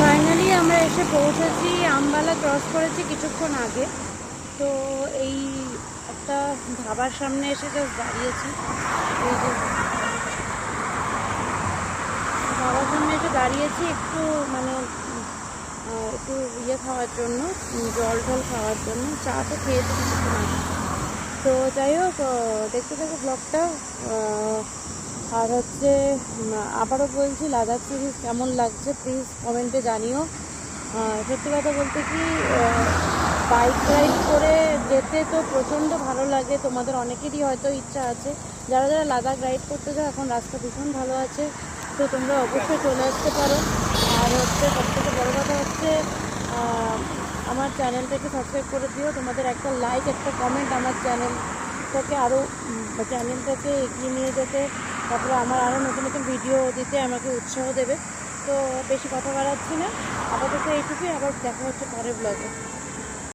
Finally আমরা এসে পৌঁছেছি, আমবালা ক্রস করেছি কিছুক্ষণ আগে। তো এই একটা ধাবার সামনে এসে জাস্ট দাঁড়িয়েছি। এই যে ধাবার সামনে এসে দাঁড়িয়েছি একটু মানে একটু ইয়ে খাওয়ার জন্য, জল টল খাওয়ার জন্য। চা তো খেয়েছি কিছুক্ষণ আগে। তো যাই হোক, দেখতে থাকো ব্লগটা। আর হচ্ছে আবারও বলছি, লাদাখ সিরিজ কেমন লাগছে প্লিজ কমেন্টে জানিও। সত্যি কথা বলতে কি, বাইক রাইড করে যেতে তো প্রচণ্ড ভালো লাগে। তোমাদের অনেকেরই হয়তো ইচ্ছা আছে, যারা যারা লাদাখ রাইড করতে যাও, এখন রাস্তা ভীষণ ভালো আছে, তো তোমরা অবশ্যই চলে আসতে পারো। আর হচ্ছে সবথেকে বড় কথা হচ্ছে, আমার চ্যানেলটাকে সাবস্ক্রাইব করে দিও। তোমাদের একটা লাইক, একটা কমেন্ট আমার চ্যানেলটাকে এগিয়ে নিয়ে যেতে, তারপরে আমার আরও নতুন নতুন ভিডিও দিতে আমাকে উৎসাহ দেবে। তো বেশি কথা বাড়াচ্ছি না, আপাতত এইটুকুই। আবার দেখা হচ্ছে পরের ব্লগে।